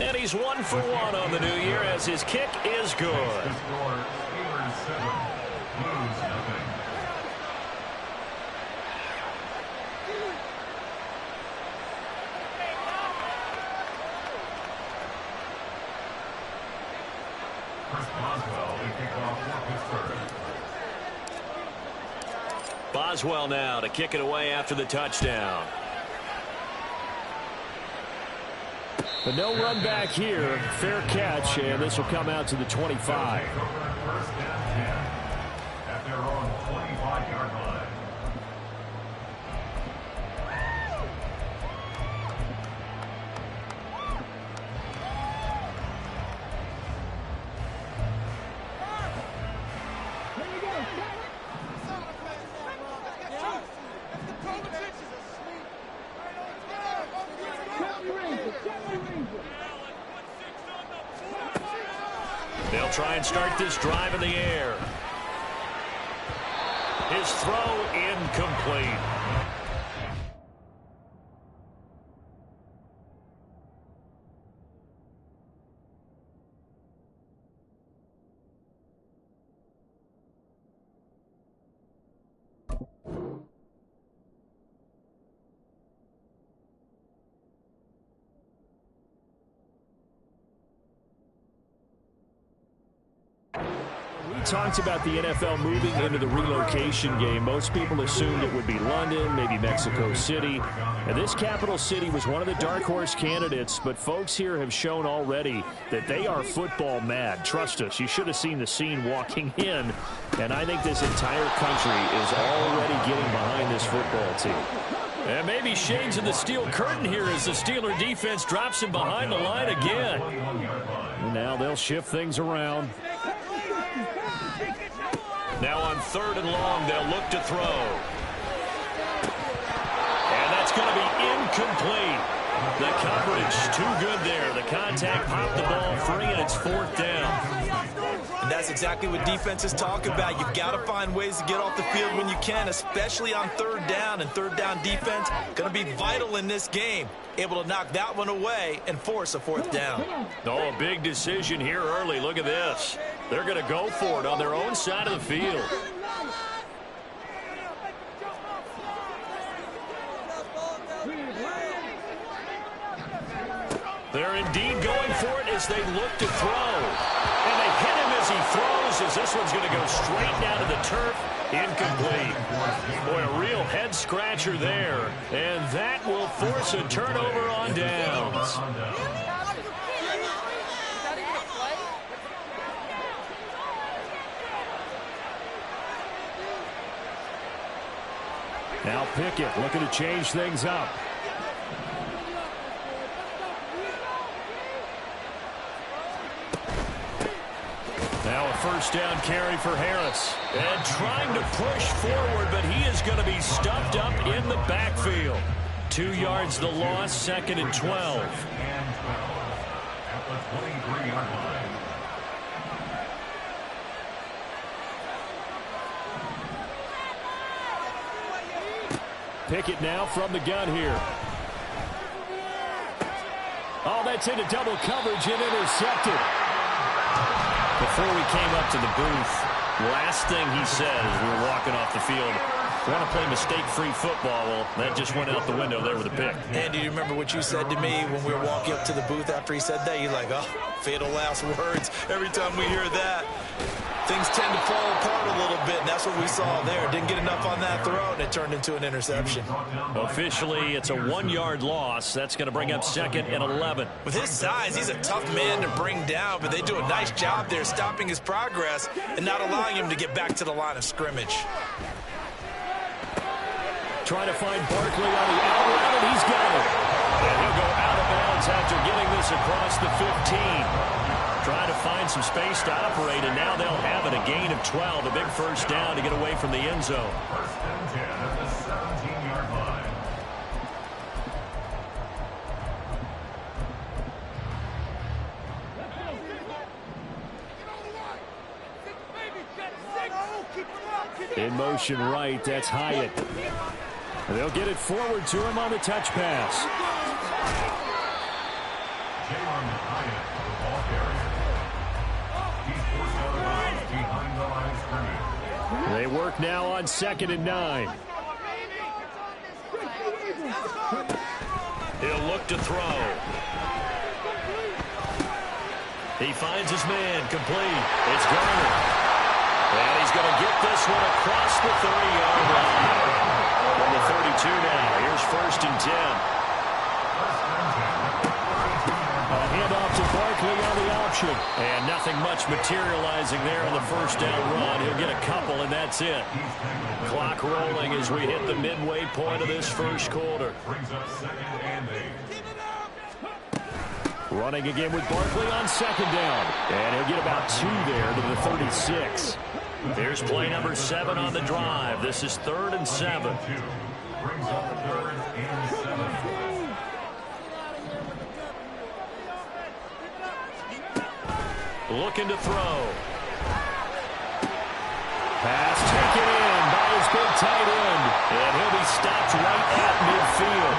And he's 1 for 1 on the new year as his kick is good. Boswell now to kick it away after the touchdown. But no run back here. Fair catch, and this will come out to the 25. At their own 25-yard line. They'll try and start this drive in the air. His throw incomplete. Talked about the NFL moving into the relocation game. Most people assumed it would be London, maybe Mexico City. And this capital city was one of the dark horse candidates, but folks here have shown already that they are football mad. Trust us, you should have seen the scene walking in. And I think this entire country is already getting behind this football team. And maybe shades of the steel curtain here as the Steeler defense drops him behind the line again. And now they'll shift things around. Now on 3rd and long, they'll look to throw. And that's going to be incomplete. The coverage too good there. The contact popped the ball free, and it's 4th down. And that's exactly what defenses talk about. You've got to find ways to get off the field when you can, especially on 3rd down. And 3rd down defense going to be vital in this game. Able to knock that one away and force a 4th down. Oh, a big decision here early. Look at this. They're going to go for it on their own side of the field. They're indeed going for it as they look to throw. And they hit him as he throws, as this one's going to go straight down to the turf. Incomplete. Boy, a real head-scratcher there. And that will force a turnover on downs. Now Pickett looking to change things up. Now a 1st down carry for Harris. And trying to push forward, but he is going to be stuffed up in the backfield. 2 yards the loss, 2nd and 12. At the 23-yard line. Pickett now from the gun here. Oh, that's into double coverage and intercepted. Before we came up to the booth, last thing he said as we were walking off the field, we want to play mistake-free football. Well, that just went out the window there with a pick. Andy, do you remember what you said to me when we were walking up to the booth after he said that? You're like, oh, fatal last words. Every time we hear that, things tend to fall apart a little bit, and that's what we saw there. Didn't get enough on that throw, and it turned into an interception. Officially, it's a 1-yard loss. That's going to bring up 2nd and 11. With his size, he's a tough man to bring down, but they do a nice job there stopping his progress and not allowing him to get back to the line of scrimmage. Trying to find Barkley on the out route, and he's got it. And he'll go out of bounds after getting this across the 15. Trying to find some space to operate, and now they'll have it. A gain of 12, a big 1st down to get away from the end zone. 1st and 10 at the 17-yard line. In motion right, that's Hyatt. They'll get it forward to him on the touch pass. Jalen Hyatt, the ball carrier. He's forced out of bounds behind the line of scrimmage. They work now on 2nd and 9. He'll look to throw. He finds his man, complete. It's Garner. And he's going to get this one across the 30-yard line. From the 32 now, here's 1st and 10. A handoff to Barkley on the option. And nothing much materializing there on the first down run. He'll get a couple, and that's it. Clock rolling as we hit the midway point of this first quarter. Brings up 2nd and 8. Running again with Barkley on 2nd down. And he'll get about 2 there to the 36. Here's play number 7 on the drive. This is 3rd and 7. Brings up 3rd and 7. Looking to throw. Pass taken in by his big tight end. And he'll be stopped right at midfield.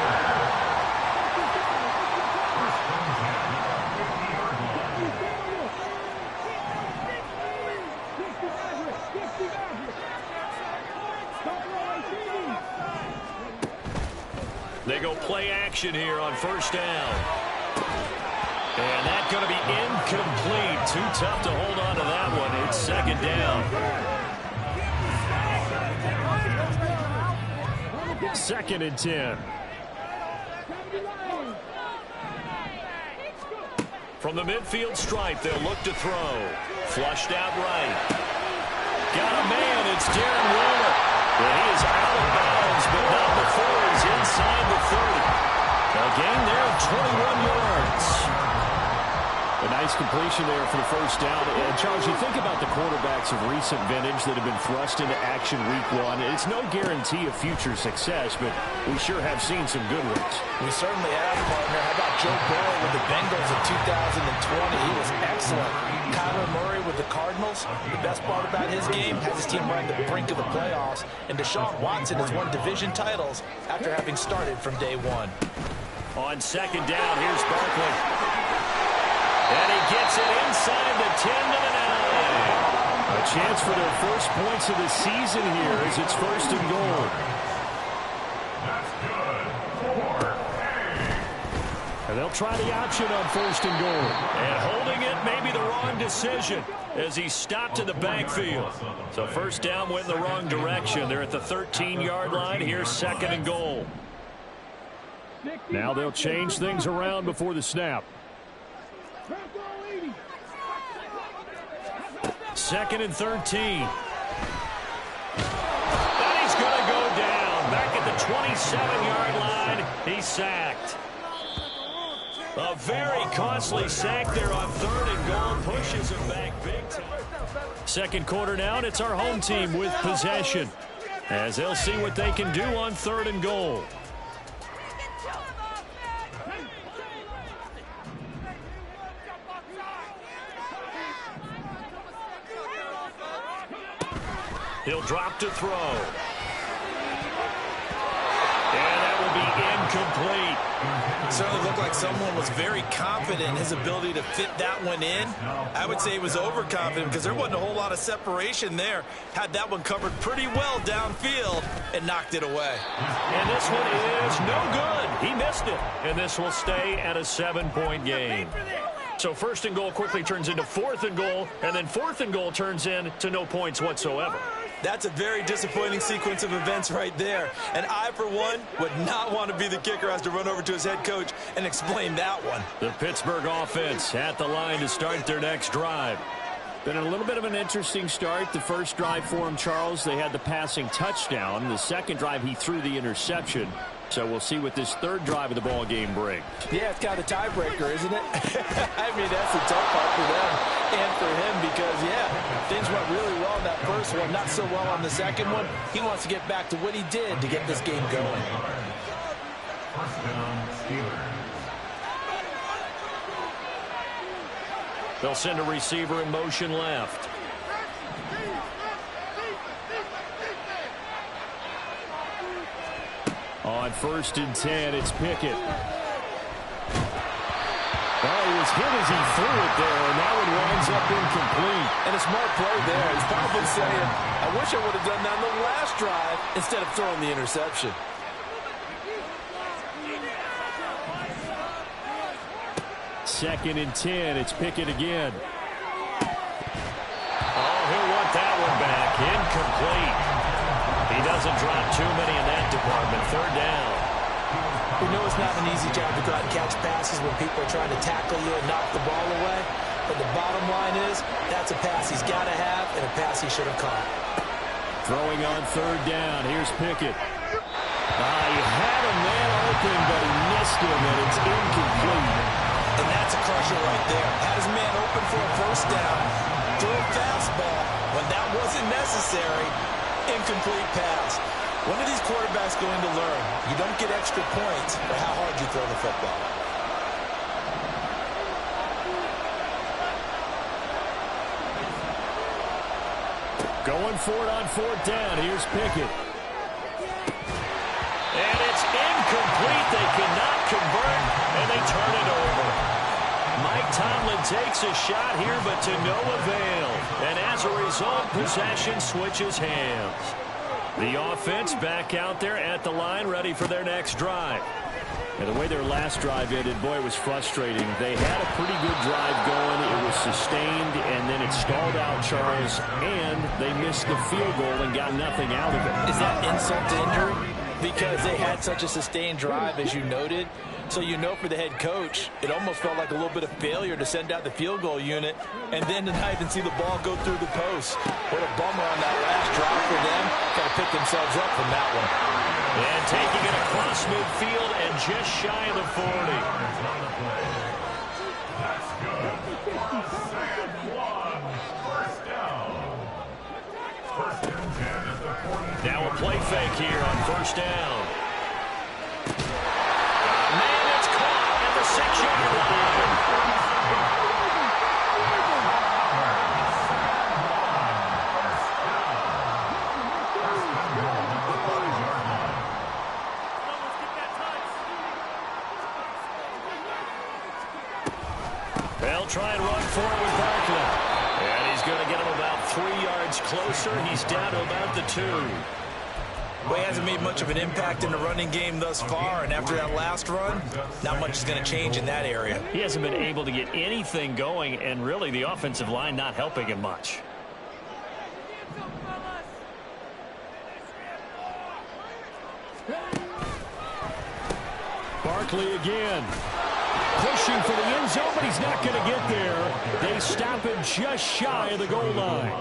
They go play action here on 1st down. And that's going to be incomplete. Too tough to hold on to that one. It's 2nd down. 2nd and 10. From the midfield stripe, they'll look to throw. Flushed out right. Got a man. It's Darren Waller. And he is out of bounds, but not before he's inside the 30. A gain there of 21 yards. A nice completion there for the 1st down. And Charles, you think about the quarterbacks of recent vintage that have been thrust into action week 1. It's no guarantee of future success, but we sure have seen some good ones. We certainly have, partner. How about Joe Burrow with the Bengals in 2020? He was excellent. Kyler Murray with the Cardinals. The best part about his game, has his team right at the brink of the playoffs. And Deshaun Watson has won division titles after having started from day 1. On 2nd down, here's Barkley. And he gets it inside the 10 to the 9. A chance for their first points of the season here as it's 1st and goal. That's good. 4. And they'll try the option on 1st and goal. And holding it may be the wrong decision as he stopped in the backfield. So 1st down went in the wrong direction. They're at the 13-yard line. Here's 2nd and goal. Now they'll change things around before the snap. 2nd and 13. And he's going to go down. Back at the 27-yard line. He's sacked. A very costly sack there on 3rd and goal. Pushes him back big time. 2nd quarter now, and it's our home team with possession, as they'll see what they can do on 3rd and goal. He'll drop to throw. And that will be incomplete. It certainly looked like someone was very confident in his ability to fit that one in. I would say he was overconfident because there wasn't a whole lot of separation there. Had that one covered pretty well downfield and knocked it away. And this one is no good. He missed it. And this will stay at a 7-point game. So 1st and goal quickly turns into 4th and goal, and then 4th and goal turns into no points whatsoever. That's a very disappointing sequence of events right there. And I, for one, would not want to be the kicker who has to run over to his head coach and explain that one. The Pittsburgh offense at the line to start their next drive. Been a little bit of an interesting start. The first drive for him, Charles, they had the passing touchdown. The second drive, he threw the interception. So we'll see what this 3rd drive of the ball game brings. Yeah, it's kind of a tiebreaker, isn't it? I mean, that's the tough part for them and for him because, yeah, things went really well in that first one, not so well on the second one. He wants to get back to what he did to get this game going. 1st down, Steelers. They'll send a receiver in motion left. On 1st and 10, it's Pickett. Oh, was hit as he threw it there, and that one winds up incomplete. And a smart play there. He's probably saying, I wish I would have done that on the last drive instead of throwing the interception. Second and 10. It's Pickett again. Oh, he'll want that one back. Incomplete. He doesn't drop too many in that department. Third down. We know it's not an easy job to go out and catch passes when people are trying to tackle you and knock the ball away. But the bottom line is, that's a pass he's got to have and a pass he should have caught. Throwing on third down. Here's Pickett. He had a man open, but he missed him, and it's incomplete. And that's a crusher right there. Had his man open for a first down. Threw a fastball when that wasn't necessary. Incomplete pass. When are these quarterbacks going to learn? You don't get extra points for how hard you throw the football. Going for it on fourth down. Here's Pickett. And it's incomplete. They cannot convert, and they turn it over. Mike Tomlin takes a shot here, but to no avail. And as a result, possession switches hands. The offense back out there at the line, ready for their next drive. And the way their last drive ended, boy, it was frustrating. They had a pretty good drive going. It was sustained, and then it stalled out, Charles, and they missed the field goal and got nothing out of it. Is that insult to injury? Because they had such a sustained drive, as you noted. So you know for the head coach, it almost felt like a little bit of failure to send out the field goal unit and then to not even see the ball go through the post. What a bummer on that last drive for them. Got to pick themselves up from that one. And taking it across midfield and just shy of the 40. That's good. Second one. First down. First and 10 at the 40. Now a play fake here on first down. Man, it's caught at the 6-yard line. They'll try and run forward with Barkley. And he's going to get him about 3 yards closer. He's down to about the 2. Well, he hasn't made much of an impact in the running game thus far, and after that last run, not much is going to change in that area. He hasn't been able to get anything going, and really the offensive line not helping him much. Barkley again. Pushing for the end zone, but he's not going to get there. They stop him just shy of the goal line.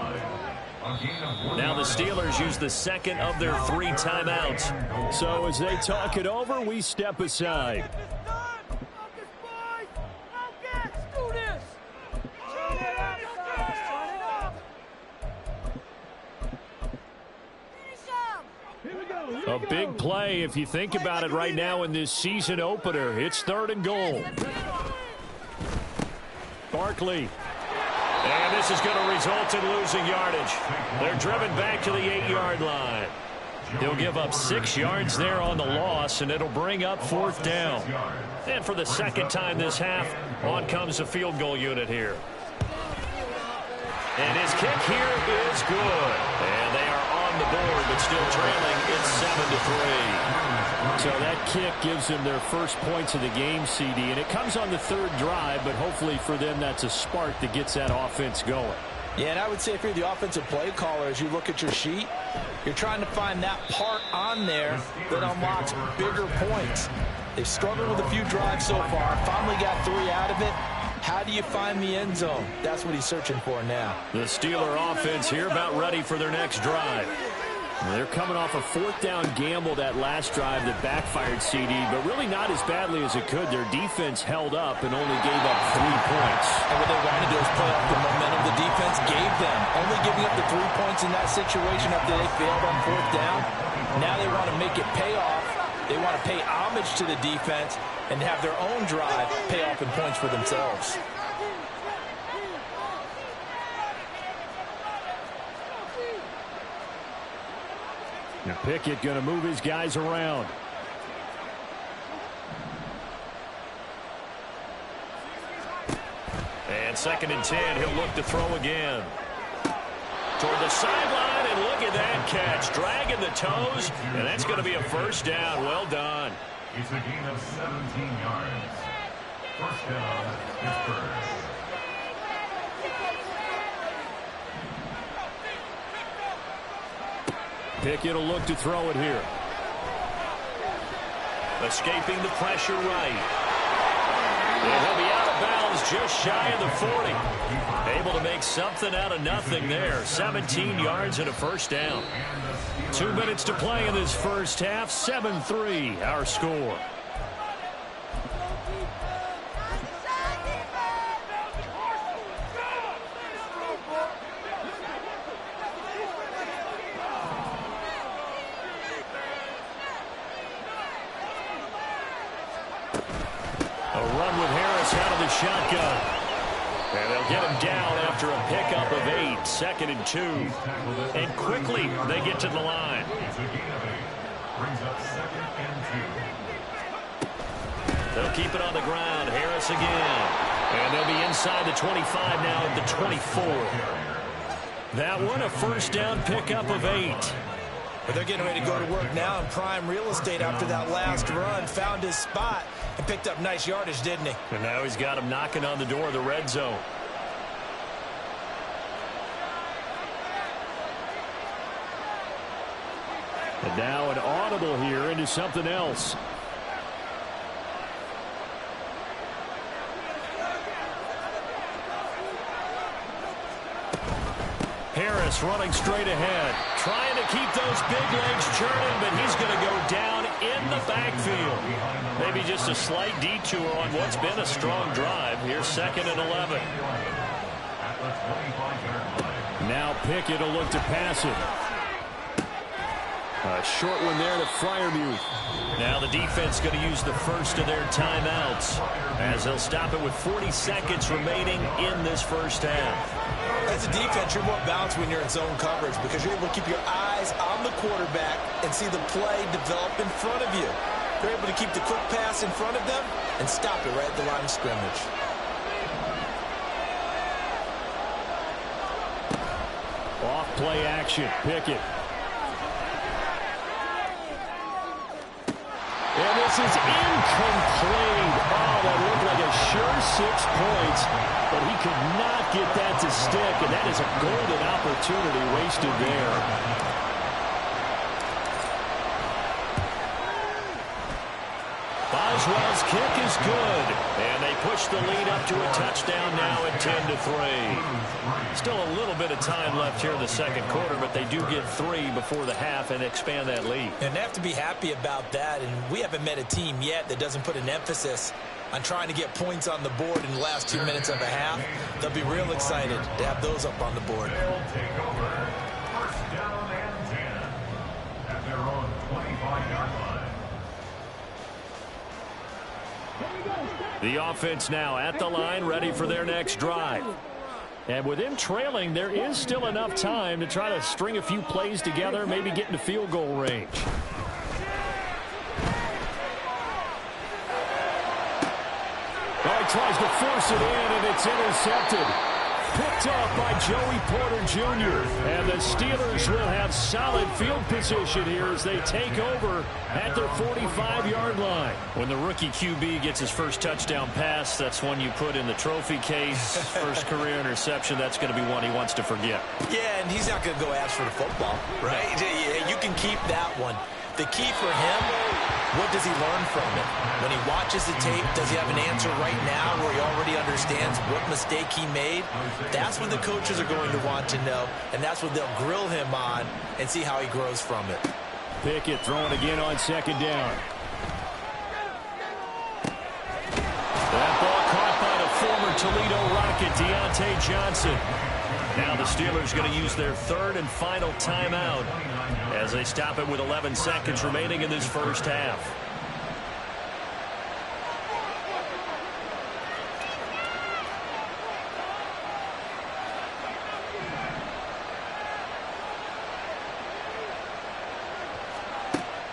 Now the Steelers use the second of their 3 timeouts. So as they talk it over, we step aside. A big play if you think about it right now in this season opener. It's 3rd and goal. Barkley. And this is going to result in losing yardage. They're driven back to the 8-yard line. He'll give up 6 yards there on the loss, and it'll bring up 4th down. And for the second time this half, on comes the field goal unit here. And his kick here is good. And they are on the board, but still trailing. It's 7-3. So that kick gives them their first points of the game, CD. And it comes on the 3rd drive, but hopefully for them that's a spark that gets that offense going. Yeah, and I would say if you're the offensive play caller, as you look at your sheet, you're trying to find that part on there that unlocks bigger points. They've struggled with a few drives so far, finally got 3 out of it. How do you find the end zone? That's what he's searching for now. The Steeler offense here about ready for their next drive. They're coming off a 4th down gamble that last drive that backfired, CD, but really not as badly as it could. Their defense held up and only gave up 3 points. And what they want to do is play off the momentum the defense gave them. Only giving up the 3 points in that situation after they failed on 4th down. Now they want to make it pay off. They want to pay homage to the defense and have their own drive pay off in points for themselves. And Pickett going to move his guys around. And 2nd and 10, he'll look to throw again. Toward the sideline, and look at that catch. Dragging the toes, and that's going to be a first down. Well done. It's a gain of 17 yards. First down, Pittsburgh. Pickett will look to throw it here. Escaping the pressure right. And he'll be out of bounds just shy of the 40. Able to make something out of nothing there. 17 yards and a first down. 2 minutes to play in this first half. 7-3 our score. Shotgun. And they'll get him down after a pickup of 8. 2nd and 2. And quickly they get to the line. Brings up 2nd and 2. They'll keep it on the ground. Harris again. And they'll be inside the 25 now at the 24. That one a first down pickup of 8. But they're getting ready to go to work now in prime real estate after that last run. Found his spot and picked up nice yardage, didn't he? And now he's got him knocking on the door of the red zone. And now an audible here into something else. Harris running straight ahead, trying to keep those big legs churning, but he's going to go down in the backfield. Maybe just a slight detour on what's been a strong drive. Here's 2nd and 11. Now Pickett will look to pass it. A short one there to Freiermuth. Now the defense going to use the first of their timeouts as they'll stop it with 40 seconds remaining in this first half. As a defense, you're more balanced when you're in zone coverage because you're able to keep your eyes on the quarterback and see the play develop in front of you. You're able to keep the quick pass in front of them and stop it right at the line of scrimmage. Off play action, Pickett. And this is incomplete. Oh, that looked like a sure 6 points, but he could not get that to stick, and that is a golden opportunity wasted there. Boswell's kick is good, and they push the lead up to a touchdown now at 10-3. Still a little bit of time left here in the second quarter, but they do get 3 before the half and expand that lead. And they have to be happy about that, and we haven't met a team yet that doesn't put an emphasis on trying to get points on the board in the last 2 minutes of a half. They'll be real excited to have those up on the board. They'll take over. First down and 10 at their own 25-yard line. The offense now at the line, ready for their next drive. And with him trailing, there is still enough time to try to string a few plays together, maybe get into field goal range. Oh, he tries to force it in, and it's intercepted. Picked up by Joey Porter Jr. And the Steelers will have solid field position here as they take over at their 45-yard line. When the rookie QB gets his first touchdown pass, that's one you put in the trophy case. First career interception, that's going to be one he wants to forget. Yeah, and he's not going to go ask for the football, right? You can keep that one. The key for him, what does he learn from it? When he watches the tape, does he have an answer right now where he already understands what mistake he made? That's what the coaches are going to want to know, and that's what they'll grill him on and see how he grows from it. Pickett throwing again on second down. That ball caught by the former Toledo Rocket, Deontay Johnson. Now the Steelers going to use their third and final timeout as they stop it with 11 seconds remaining in this first half.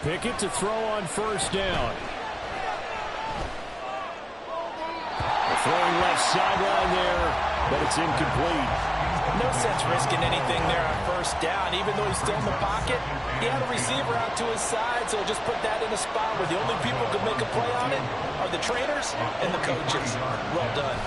Pickett to throw on first down. The Throwing left sideline there, but it's incomplete. No sense risking anything there on first down. Even though he's still in the pocket, he had a receiver out to his side, so just put that in a spot where the only people who can make a play on it are the trainers and the coaches. Well done.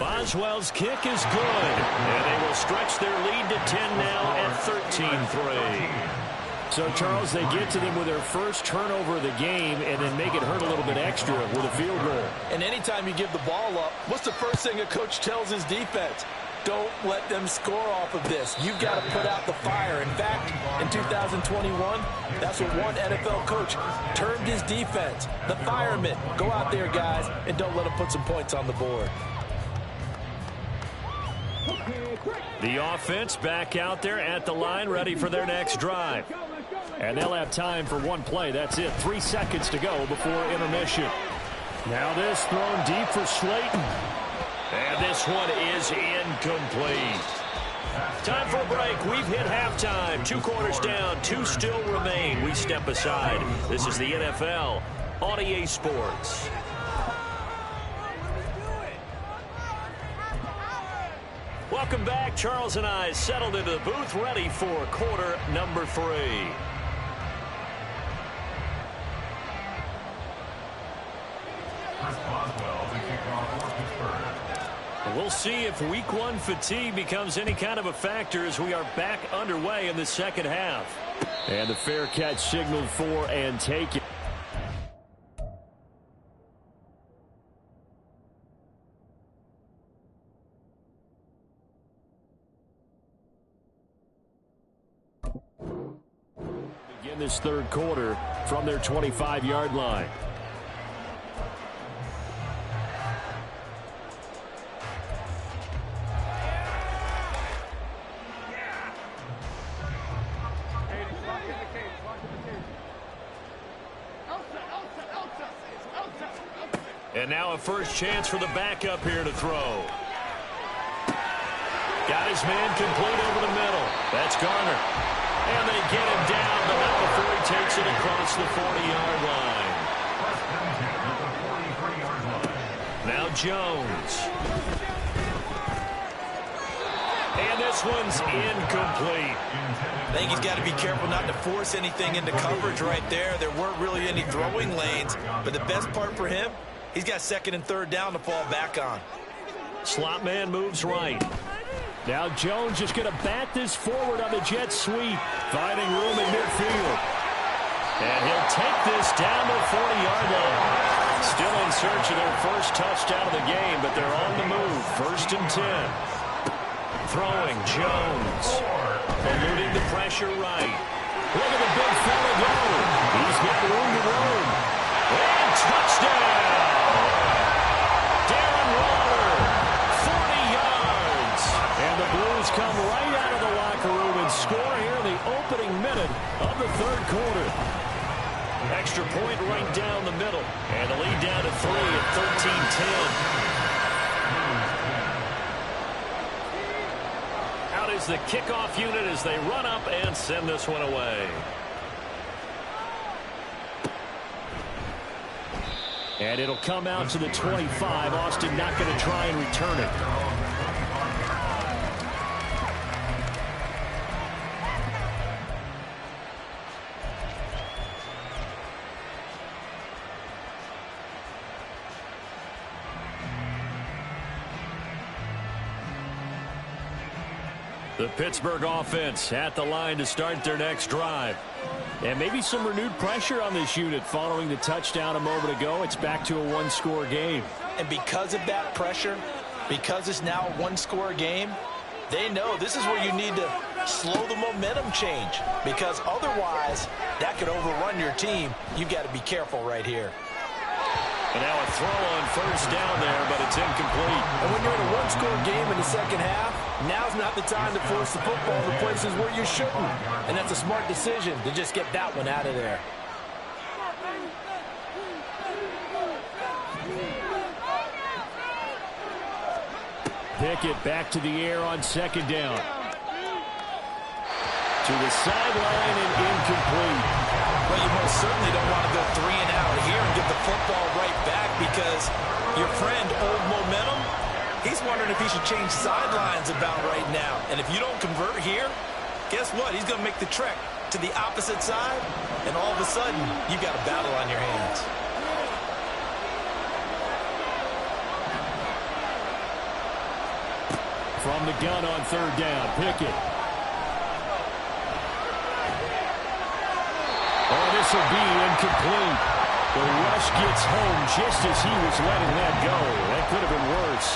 Boswell's kick is good, and they will stretch their lead to 10 now at 13-3. So, Charles, they get to them with their first turnover of the game and then make it hurt a little bit extra with a field goal. And anytime you give the ball up, what's the first thing a coach tells his defense? Don't let them score off of this. You've got to put out the fire. In fact, in 2021, that's what one NFL coach termed his defense. The firemen. Go out there, guys, and don't let them put some points on the board. The offense back out there at the line, ready for their next drive. And they'll have time for one play. That's it. 3 seconds to go before intermission. Now this thrown deep for Slayton. And this one is incomplete. Time for a break. We've hit halftime. 2 quarters down. 2 still remain. We step aside. This is the NFL on EA Sports. Welcome back. Charles and I settled into the booth, ready for quarter number 3. We'll see if week 1 fatigue becomes any kind of a factor as we are back underway in the second half. And the fair catch signaled for and taken. Begin this third quarter from their 25-yard line. And now a first chance for the backup here to throw. Got his man complete over the middle. That's Garner. And they get him down, but not before he takes it across the 40-yard line. Now Jones. And this one's incomplete. I think he's got to be careful not to force anything into coverage right there. There weren't really any throwing lanes, but the best part for him, he's got second and third down to fall back on. Slot man moves right. Now Jones just going to bat this forward on the jet sweep, finding room in midfield. And he'll take this down to the 40-yard line. Still in search of their first touchdown of the game, but they're on the move. First and 10. Throwing Jones. Eluding the pressure right. Look at the big fella go. He's got room to roam. And touchdown! Blues come right out of the locker room and score here in the opening minute of the third quarter. Extra point right down the middle. And the lead down to 3 at 13-10. Out is the kickoff unit as they run up and send this one away. And it'll come out to the 25. Austin not going to try and return it. The Pittsburgh offense at the line to start their next drive. And maybe some renewed pressure on this unit following the touchdown a moment ago. It's back to a one-score game. And because of that pressure, because it's now a one-score game, they know this is where you need to slow the momentum change. Because otherwise, that could overrun your team. You've got to be careful right here. And now a throw on first down there, but it's incomplete. And when you're in a one-score game in the second half, now's not the time to force the football to places where you shouldn't. And that's a smart decision to just get that one out of there. Pickett back to the air on second down. To the sideline and incomplete. Well, you most certainly don't want to go 3 and out here and get the football right back because Your friend, Old Momentum, he's wondering if he should change sidelines about right now. And if you don't convert here, guess what? He's going to make the trek to the opposite side, and all of a sudden, you've got a battle on your hands. From the gun on third down, Pickett. Oh, this will be incomplete. The rush gets home just as he was letting that go. That could have been worse.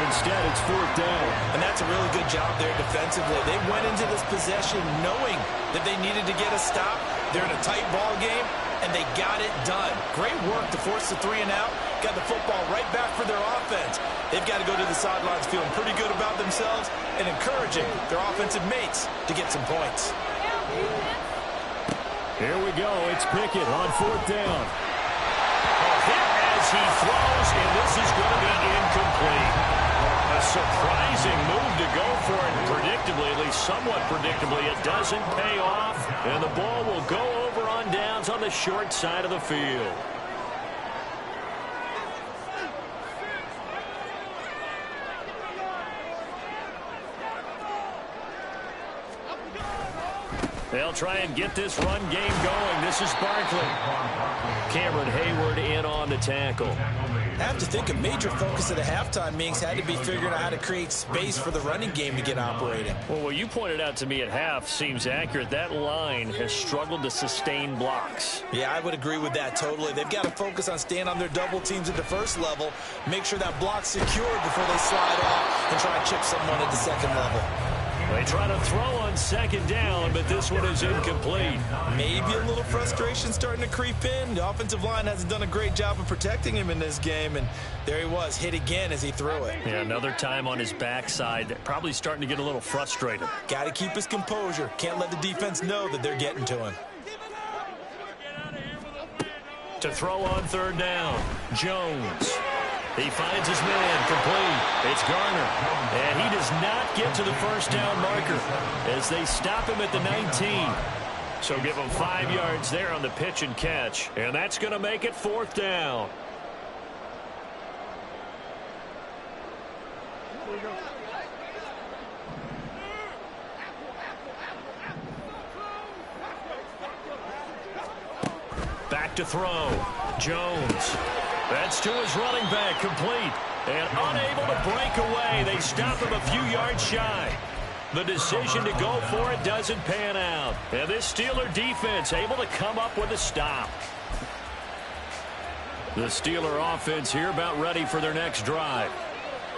Instead, it's fourth down. And that's a really good job there defensively. They went into this possession knowing that they needed to get a stop. They're in a tight ball game, and they got it done. Great work to force the 3 and out. Got the football right back for their offense. They've got to go to the sidelines feeling pretty good about themselves and encouraging their offensive mates to get some points. Here we go. It's Pickett on fourth down. A hit as he throws, and this is going to be incomplete. A surprising move to go for it. Predictably, at least somewhat predictably, it doesn't pay off, and the ball will go over on downs on the short side of the field. They'll try and get this run game going. This is Barkley. Cameron Hayward in on the tackle. I have to think a major focus of the halftime meetings had to be figuring out how to create space for the running game to get operating. Well, what you pointed out to me at half seems accurate. That line has struggled to sustain blocks. Yeah, I would agree with that totally. They've got to focus on staying on their double teams at the first level, make sure that block's secured before they slide off and try and chip someone at the second level. They try to throw on second down, but this one is incomplete. Maybe a little frustration starting to creep in. The offensive line hasn't done a great job of protecting him in this game, and there he was, hit again as he threw it. Yeah, another time on his backside, probably starting to get a little frustrated. Got to keep his composure. Can't let the defense know that they're getting to him. To throw on third down, Jones. He finds his man, complete. It's Garner. And he does not get to the first down marker as they stop him at the 19. So give him 5 yards there on the pitch and catch. And that's going to make it fourth down. Back to throw. Jones. That's to his running back, complete. And unable to break away. They stop him a few yards shy. The decision to go for it doesn't pan out. And this Steeler defense able to come up with a stop. The Steeler offense here about ready for their next drive.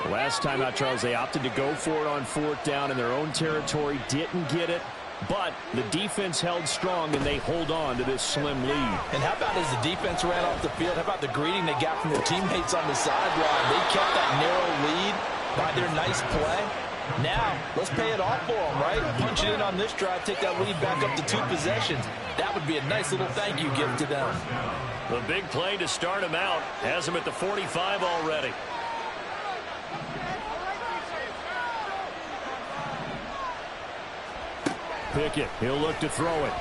Last time out, Charles, they opted to go for it on fourth down in their own territory. Didn't get it. But the defense held strong, and they hold on to this slim lead. And how about as the defense ran off the field, how about the greeting they got from their teammates on the sideline? They kept that narrow lead by their nice play. Now, let's pay it off for them, right? Punch it in on this drive, take that lead back up to 2 possessions. That would be a nice little thank you gift to them. The big play to start him out has him at the 45 already. Pickett, he'll look to throw it.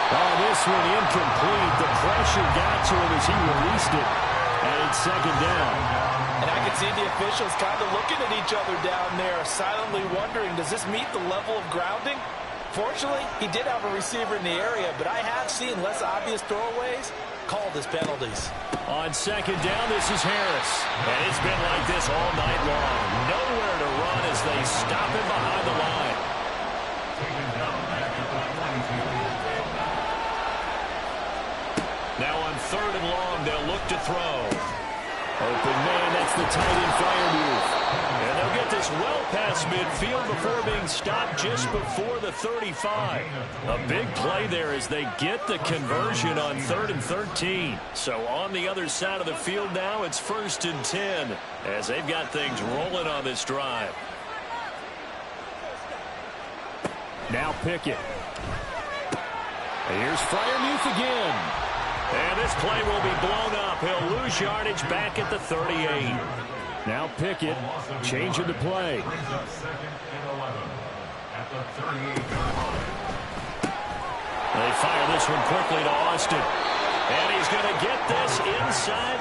Oh, this one incomplete. The pressure got to him as he released it. And it's second down. And I can see the officials kind of looking at each other down there, silently wondering, does this meet the level of grounding? Fortunately, he did have a receiver in the area, but I have seen less obvious throwaways called as penalties. On second down, this is Harris. And it's been like this all night long. Nowhere to run as they stop him behind the line. Now on third and long, they'll look to throw. Open man, that's the tight end fire move. And they'll get this well past midfield before being stopped just before the 35. A big play there as they get the conversion on 3rd and 13. So on the other side of the field now, it's 1st and 10 as they've got things rolling on this drive. Now Pickett. Here's Freiermuth again. And this play will be blown up. He'll lose yardage back at the 38. Now Pickett changing the play. They fire this one quickly to Austin. And he's going to get this inside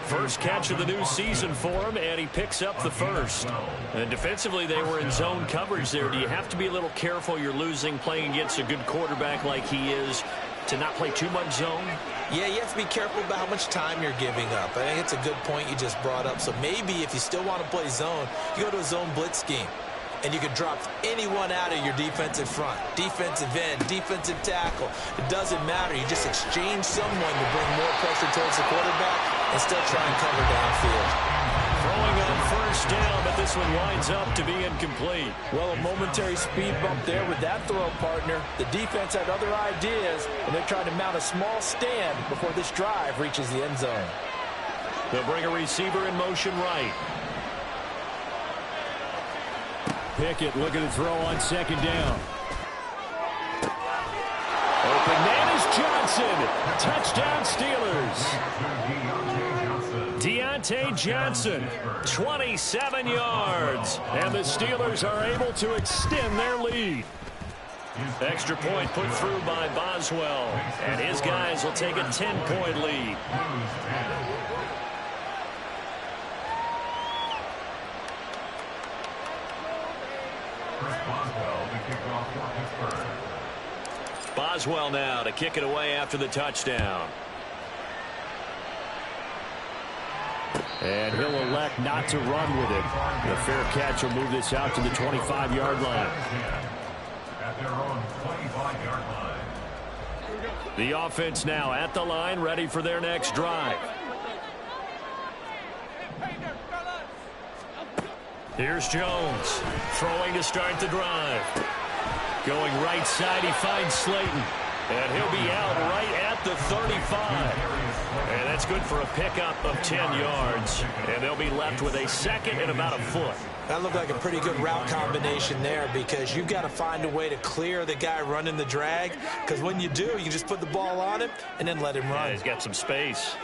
First catch of the new season for him, and he picks up the first. And defensively, they were in zone coverage there. Do you have to be a little careful you're losing playing against a good quarterback like he is to not play too much zone? Yeah, you have to be careful about how much time you're giving up. I think it's a good point you just brought up. So maybe if you still want to play zone, you go to a zone blitz scheme. And you can drop anyone out of your defensive front. Defensive end, defensive tackle. It doesn't matter. You just exchange someone to bring more pressure towards the quarterback and still try and cover downfield. Throwing on first down, but this one winds up to be incomplete. Well, a momentary speed bump there with that throw, partner. The defense had other ideas, and they're trying to mount a small stand before this drive reaches the end zone. They'll bring a receiver in motion right. Pickett looking to throw on second down. Open man is Johnson. Touchdown Steelers. Deontay Johnson, 27 yards. And the Steelers are able to extend their lead. Extra point put through by Boswell. And his guys will take a 10-point lead. Boswell now to kick it away after the touchdown. And he'll elect not to run with it. The fair catch will move this out to the 25-yard line. At their own 25-yard line. The offense now at the line, ready for their next drive. Here's Jones, throwing to start the drive. Going right side, he finds Slayton. And he'll be out right at the 35. And that's good for a pickup of 10 yards. And they'll be left with a second and about a foot. That looked like a pretty good route combination there because you've got to find a way to clear the guy running the drag. Because when you do, you just put the ball on him and then let him run. Yeah, he's got some space.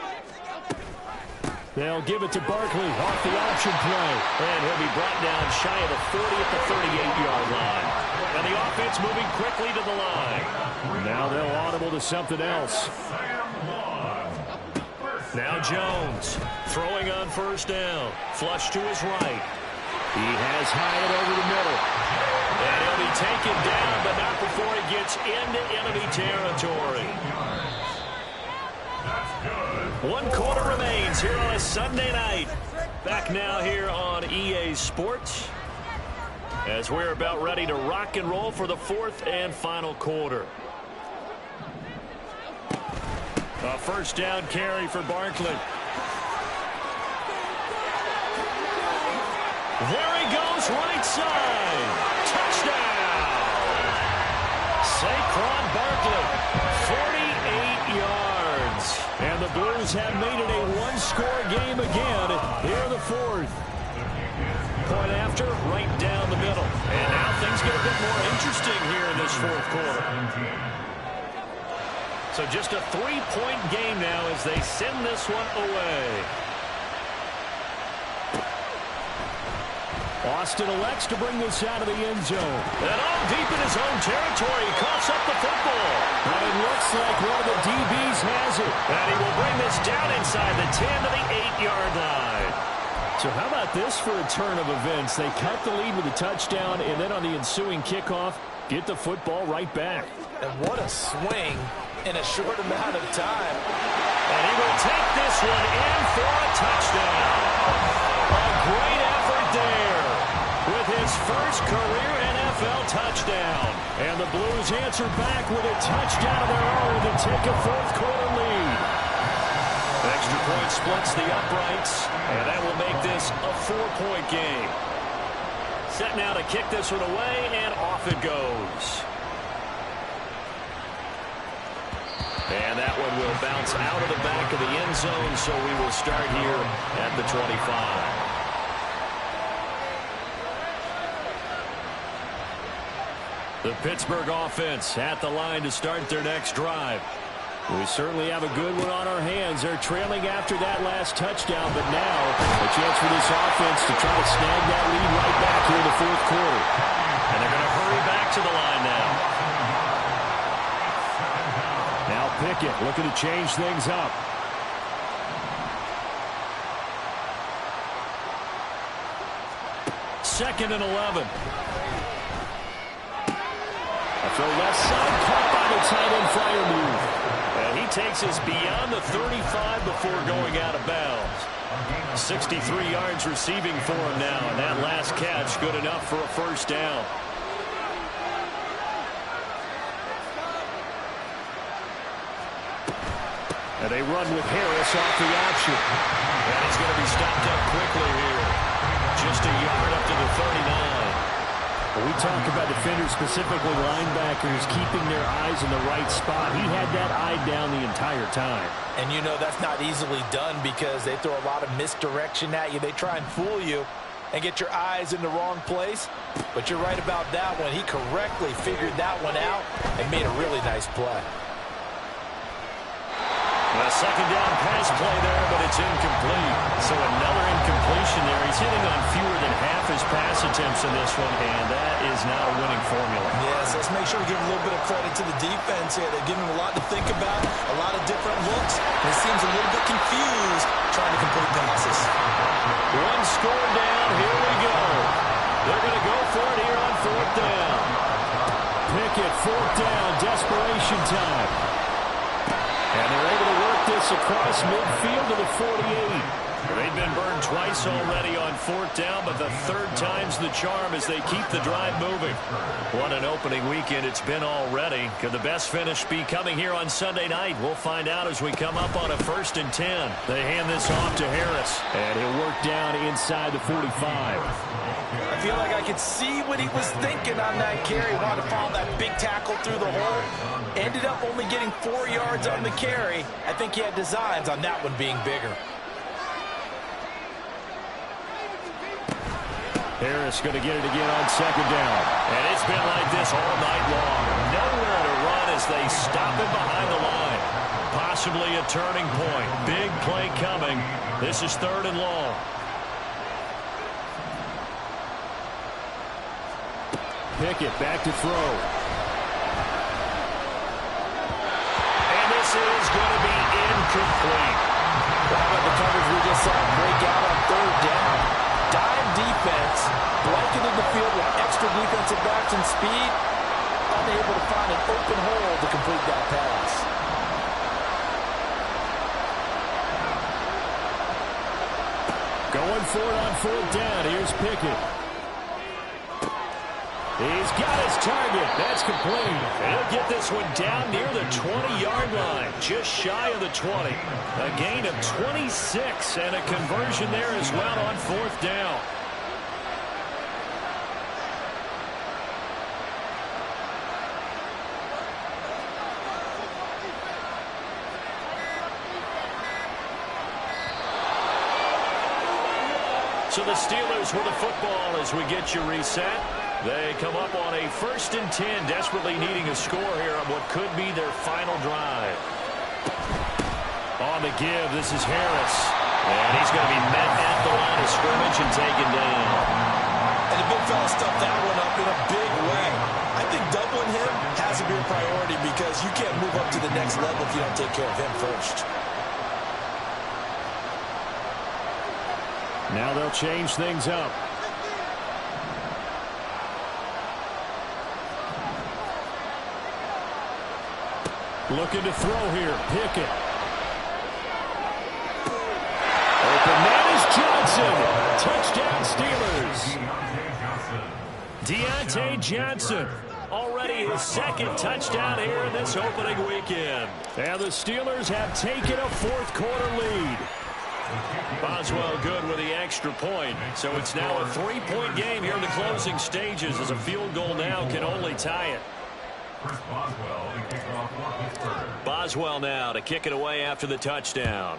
They'll give it to Barkley off the option play. And he'll be brought down shy of the 40 at the 38-yard line. And the offense moving quickly to the line. Now they'll audible to something else. Now Jones throwing on first down. Flush to his right. He has Hyatt over the middle. And he'll be taken down, but not before he gets into enemy territory. 1 quarter remains here on a Sunday night. Back now here on EA Sports as we're about ready to rock and roll for the 4th and final quarter. A first down carry for Barkley. There he goes, right side. Touchdown. Saquon Barkley, 48 yards. And the Blues have made it a one-score game again here in the 4th. Point after, right down the middle. And now things get a bit more interesting here in this 4th quarter. So just a 3-point game now as they send this one away. Austin elects to bring this out of the end zone. And all deep in his own territory, he coughs up the football. And it looks like one of the DBs has it. And he will bring this down inside the 10 to the 8-yard line. So how about this for a turn of events? They cut the lead with a touchdown, and then on the ensuing kickoff, get the football right back. And what a swing in a short amount of time. And he will take this one in for a touchdown. A great effort there with his first career NFL touchdown. And the Blues answer back with a touchdown of their own to take a 4th quarter lead. Extra point splits the uprights, and that will make this a 4-point game. Set now to kick this one away, and off it goes. And that one will bounce out of the back of the end zone, so we will start here at the 25. The Pittsburgh offense at the line to start their next drive. We certainly have a good one on our hands. They're trailing after that last touchdown, but now a chance for this offense to try to snag that lead right back here in the 4th quarter. And they're going to hurry back to the line now. Now Pickett looking to change things up. 2nd and 11. A throw left side, caught by the tight end flyer move. And he takes us beyond the 35 before going out of bounds. 63 yards receiving for him now, and that last catch good enough for a first down. And they run with Harris off the option. And he's going to be stopped up quickly here. Just a yard up to the 39. Well, we talk about defenders, specifically linebackers, keeping their eyes in the right spot. He had that eye down the entire time. And you know that's not easily done because they throw a lot of misdirection at you. They try and fool you and get your eyes in the wrong place. But you're right about that one. He correctly figured that one out and made a really nice play. A second down pass play there, but it's incomplete. So another incompletion there. He's hitting on fewer than half his pass attempts in this one, and that is not a winning formula. Yes, let's make sure we give a little bit of credit to the defense here. They're giving him a lot to think about, a lot of different looks. And he seems a little bit confused trying to complete passes. One score down. Here we go. They're going to go for it here on 4th down. Pickett, 4th down, desperation time. And they're able to work this across midfield to the 48. They've been burned twice already on 4th down, but the 3rd time's the charm as they keep the drive moving. What an opening weekend it's been already. Could the best finish be coming here on Sunday night? We'll find out as we come up on a 1st and 10. They hand this off to Harris. And he'll work down inside the 45. I feel like I could see what he was thinking on that carry. Wanted to follow that big tackle through the hole. Ended up only getting 4 yards on the carry. I think he had designs on that one being bigger. Harris going to get it again on 2nd down. And it's been like this all night long. Nowhere to run as they stop him behind the line. Possibly a turning point. Big play coming. This is 3rd and long. Pickett back to throw. And this is going to be incomplete. How about the coverage we just saw break out on 3rd down? Dime defense, blanketed the field with extra defensive backs and speed, unable to find an open hole to complete that pass. Going for it on 4th down. Here's Pickett. He's got his target. That's complete. He'll get this one down near the 20-yard line, just shy of the 20. A gain of 26 and a conversion there as well on 4th down. So the Steelers with the football as we get you reset. They come up on a 1st and 10, desperately needing a score here on what could be their final drive. On the give, this is Harris. And he's going to be met at the line of scrimmage and taken down. And the big fella stuffed that one up in a big way. I think doubling him has to be a priority because you can't move up to the next level if you don't take care of him first. Now they'll change things up. Looking to throw here. Pickett. Open man is Johnson. Touchdown Steelers. Deontay Johnson. Already his 2nd touchdown here in this opening weekend. And the Steelers have taken a 4th quarter lead. Boswell good with the extra point. So it's now a 3-point game here in the closing stages as a field goal now can only tie it. Boswell now to kick it away after the touchdown.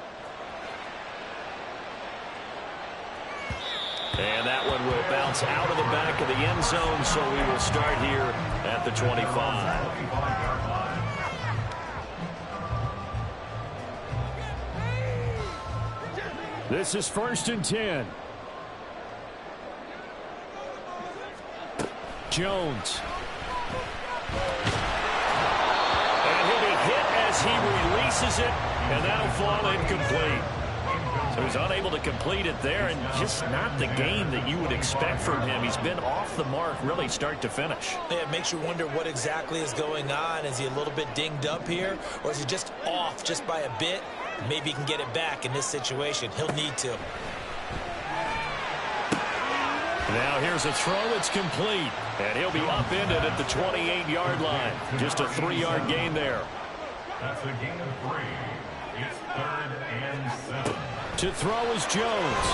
And that one will bounce out of the back of the end zone, so we will start here at the 25. This is 1st and 10. Jones. And he'll be hit as he releases it, and that'll fall incomplete. So he's unable to complete it there, and just not the game that you would expect from him. He's been off the mark really start to finish. Yeah, it makes you wonder what exactly is going on. Is he a little bit dinged up here, or is he just off just by a bit? Maybe he can get it back in this situation. He'll need to. Now here's a throw. It's complete. And he'll be upended at the 28-yard line. Just a 3-yard gain there. That's a gain of 3. It's 3rd and 7. To throw is Jones.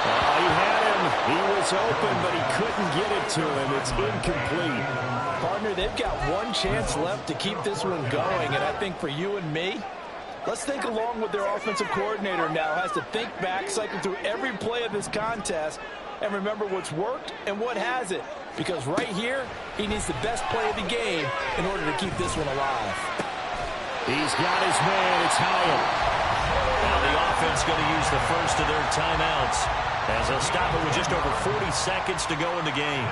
Oh, he had him. He was open, but he couldn't get it to him. It's incomplete. Partner, they've got one chance left to keep this one going, and I think for you and me, let's think along with their offensive coordinator now. Has to think back, cycle through every play of this contest, and remember what's worked and what hasn't. Because right here, he needs the best play of the game in order to keep this one alive. He's got his man. It's Howell. Now the offense going to use the first of their timeouts, as they'll stop it with just over 40 seconds to go in the game.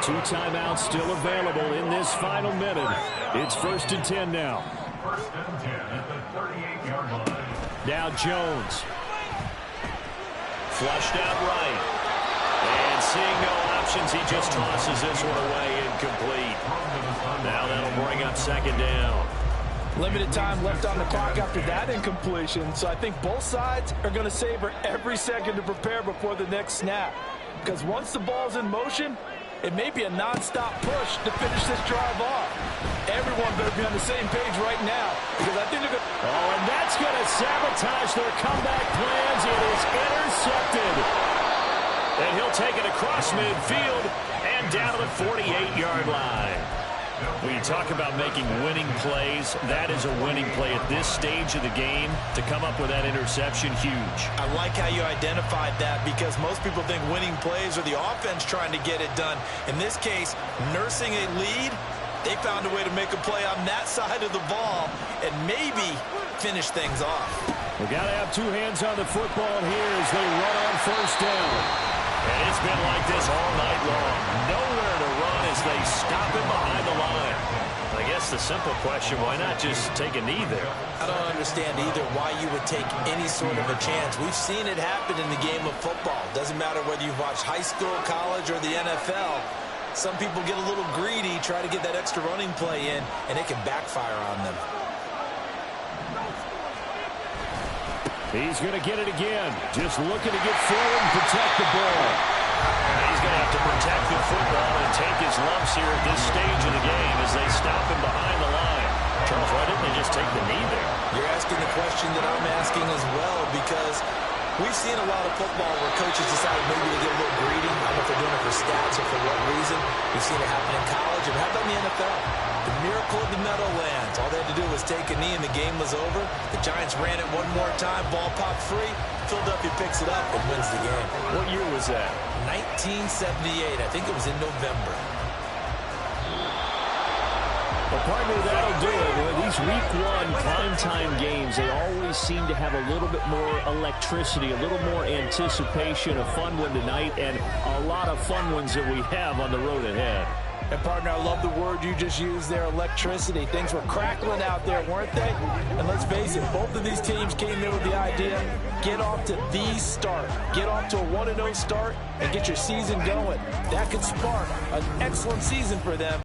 2 timeouts still available in this final minute. It's 1st and 10 now. 1st and 10 at the 38-yard line. Now Jones. Flushed out right. And seeing no options, he just tosses this one away incomplete. Now that'll bring up 2nd down. Limited time left on the clock after that incompletion, so I think both sides are going to savor every second to prepare before the next snap. Because once the ball's in motion, it may be a non-stop push to finish this drive off. Everyone better be on the same page right now, because I think they're going to... Oh, and that's going to sabotage their comeback plans. It is intercepted. And he'll take it across midfield and down to the 48-yard line. When you talk about making winning plays, that is a winning play at this stage of the game. To come up with that interception, huge. I like how you identified that, because most people think winning plays are the offense trying to get it done. In this case, nursing a lead, they found a way to make a play on that side of the ball and maybe finish things off. We got to have 2 hands on the football here as they run on 1st down. And it's been like this all night long. Nowhere to run as they stop him behind the line. I guess the simple question, why not just take a knee there? I don't understand either why you would take any sort of a chance. We've seen it happen in the game of football. Doesn't matter whether you've watched high school, college, or the NFL. Some people get a little greedy, try to get that extra running play in, and it can backfire on them. He's going to get it again. Just looking to get forward and protect the ball. He's going to have to protect the football and take his lumps here at this stage of the game as they stop him behind the line. Charles, why didn't they just take the knee there? You're asking the question that I'm asking as well, because we've seen a lot of football where coaches decide maybe to get a little greedy. I don't know if they're doing it for stats or for what reason. We've seen it happen in college and happen in the NFL. The miracle of the Meadowlands. All they had to do was take a knee and the game was over. The Giants ran it one more time. Ball popped free. Philadelphia picks it up and wins the game. What year was that? 1978. I think it was in November. Well, partner, that'll do it. These Week 1 primetime games, they always seem to have a little bit more electricity, a little more anticipation. A fun one tonight, and a lot of fun ones that we have on the road ahead. And, partner, I love the word you just used there, electricity. Things were crackling out there, weren't they? And let's face it, both of these teams came in with the idea, get off to the start. Get off to a 1-0 start and get your season going. That could spark an excellent season for them.